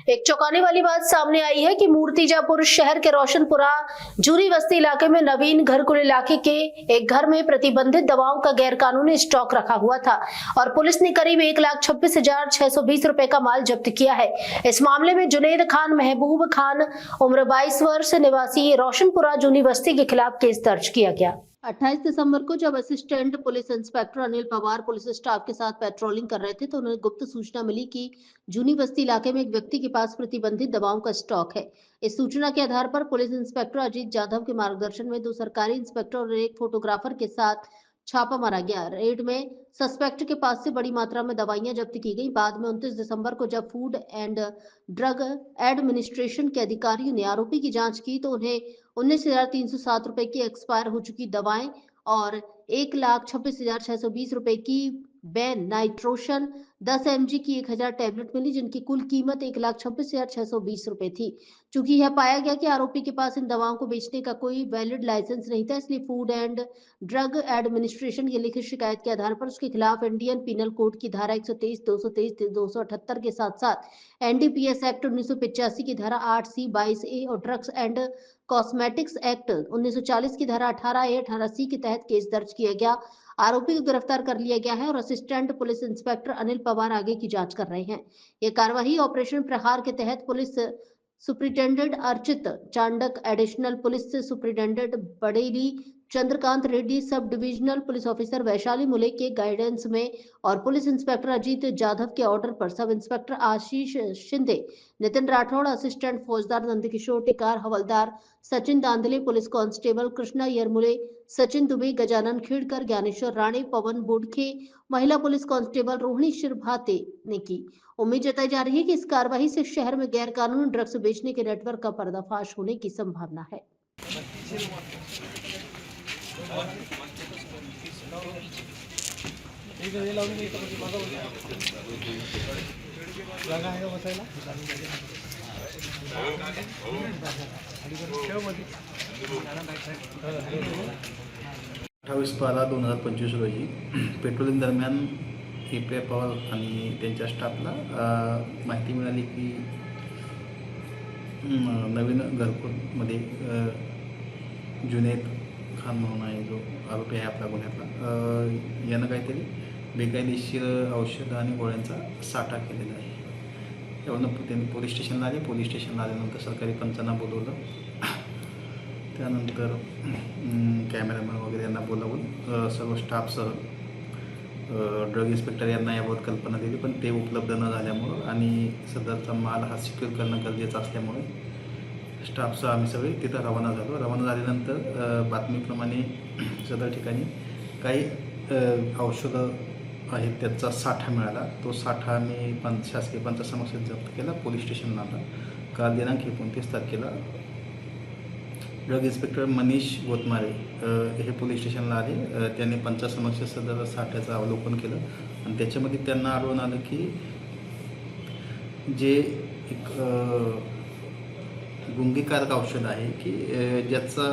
एक चौंकाने वाली बात सामने आई है कि मूर्तिजापुर शहर के रोशनपुरा जूरी बस्ती इलाके में नवीन घरकुल इलाके के एक घर में प्रतिबंधित दवाओं का गैरकानूनी स्टॉक रखा हुआ था और पुलिस ने करीब 1,26,620 रुपए का माल जब्त किया है। इस मामले में जुनेद खान महबूब खान उम्र 22 वर्ष निवासी रोशनपुरा जूनी बस्ती के खिलाफ केस दर्ज किया गया। 28 दिसंबर को जब assistant police inspector Anil Pawar police staff के साथ पेट्रोलिंग कर रहे थे तो उन्हें गुप्त सूचना मिली कि जूनी बस्ती इलाके में एक व्यक्ति के पास प्रतिबंधित दवाओं का स्टॉक है। इस सूचना के आधार पर पुलिस इंस्पेक्टर अजीत जाधव के मार्गदर्शन में 2 सरकारी इंस्पेक्टर और एक फोटोग्राफर के साथ छापा मारा गया। रेड में सस्पेक्ट के पास से बड़ी मात्रा में दवाइयां जब्त की गई। बाद में 29 दिसंबर को जब फूड एंड ड्रग एडमिनिस्ट्रेशन के अधिकारियों ने आरोपी की जांच की तो उन्हें 19,307 रुपए की एक्सपायर हो चुकी दवाएं और 1,26,620 रुपए की बेन नाइट्रोशन 10 mg की 1,000 टैबलेट मिली, जिनकी कुल कीमत 1,26,620 रुपए थी। चूंकि यह पाया गया कि आरोपी के पास इन दवाओं को बेचने का कोई वैलिड लाइसेंस नहीं था, इसलिए फूड एंड ड्रग एडमिनिस्ट्रेशन की लिखित शिकायत के आधार पर उसके खिलाफ इंडियन पीनल कोड की धारा 123, 223, 278 के साथ साथ एनडीपीएस एक्ट 1985 की धारा 8C, 22A और ड्रग्स एंड कॉस्मेटिक्स एक्ट 1940 की धारा 18A, 18C के तहत केस दर्ज किया गया। आरोपी को गिरफ्तार कर लिया गया है और assistant police inspector Anil Pawar आगे की जांच कर रहे हैं। यह कार्यवाही ऑपरेशन प्रहार के तहत police superintendent Archit Chandak, additional police superintendent Badeli Chandrakant Reddy, sub divisional police officer Vaishali Mule के गाइडेंस में और पुलिस इंस्पेक्टर अजीत जाधव के ऑर्डर पर sub inspector Ashish Shinde, Nitin Rathod, assistant फौजदार नंदकिशोर टिकार, हवलदार सचिन दांदले, पुलिस कांस्टेबल कृष्णा यरमुले, सचिन दुबे, गजानन खेड़कर, ज्ञानेश्वर राणे, पवन बोडखे, महिला पुलिस कांस्टेबल रोहिणी शिरभाते ने की। उम्मीद जताई जा रही है कि इस कार्रवाई से शहर में गैर कानूनी ड्रग्स बेचने के नेटवर्क का पर्दाफाश होने की संभावना है। अठ्ठावीस 12/2025 रोजी पेट्रोलिंग दरम्यान ए.पी. पवार आणि त्यांच्या स्टाफला माहिती मिळाली की नवीन घरकुलमध्ये जुनेद खान म्हणून आहे, जो आरोपी आहे आपल्या गुन्ह्यातला, यानं काहीतरी बेकायदेशीर औषधं आणि गोळ्यांचा साठा केलेला आहे। त्यावरून त्यांनी पोलीस स्टेशनला आले. पोलीस स्टेशनला आल्यानंतर सरकारी पंचांना बोलवलं. त्यानंतर कॅमेरामॅन वगैरे यांना बोलावून सर्व स्टाफसह ड्रग इन्स्पेक्टर यांना याबाबत कल्पना दिली, पण ते उपलब्ध न झाल्यामुळं आणि सदरचा माल हा सिक्युअर करणं गरजेचं असल्यामुळे स्टाफसह आम्ही सगळे तिथं रवाना झालो. रवाना झाल्यानंतर बातमीप्रमाणे सदर ठिकाणी काही औषधं आहेत त्याचा साठा मिळाला. तो साठा आम्ही शासकीय पंचासमक्ष जप्त केला. पोलीस स्टेशनला आला. काल दिनांक 29 तारखेला ड्रग इन्स्पेक्टर मनीष गोतमारे हे पोलीस स्टेशनला आले. त्यांनी पंचासमक्ष सदर साठ्याचं अवलोकन केलं आणि त्याच्यामध्ये त्यांना आढळून आलं की जे एक गुंगीकारक औषध आहे की ज्याचा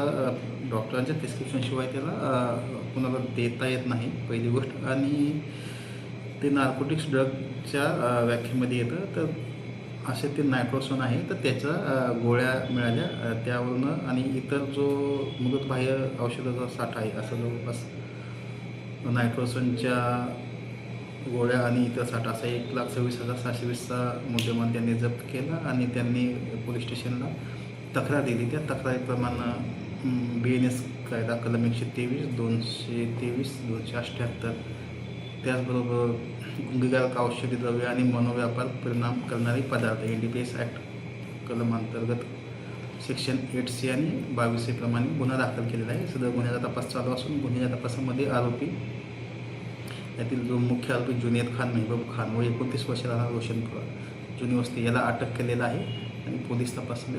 डॉक्टरांच्या प्रिस्क्रिप्शनशिवाय त्याला कुणाला देता येत नाही, पहिली गोष्ट, आणि ते नार्कोटिक्स ड्रगच्या व्याख्येमध्ये येतं. तर असे ते नायट्रोसन आहे, तर त्याच्या गोळ्या मिळाल्या त्यावरून, आणि इतर जो मुदतबाह्य औषधाचा साठा आहे असं जवळपास नायट्रोसनच्या गोळ्या आणि इतर साठा असा 1,26,720चा मुद्देमाल त्यांनी जप्त केला आणि त्यांनी पोलीस स्टेशनला तक्रार दिली. त्या तक्रारीप्रमाणे BNS कायदा कलम 123, 223, 278, त्याचबरोबर गुंगीकारक औषधी द्रव्य आणि मनोव्यापार परिणाम करणारे पदार्थ NDPS ॲक्ट कलम अंतर्गत सेक्शन 8C आणि 22A प्रमाणे गुन्हा दाखल केलेला आहे. सदर गुन्ह्याचा तपास चालू असून गुन्ह्याच्या तपासामध्ये आरोपी यातील जो मुख्य आरोपी जुनेद खान महबूब खान व 29 वर्ष राहणार रोशनपुरा जुनी वस्ती याला अटक केलेला आहे आणि पोलीस तपास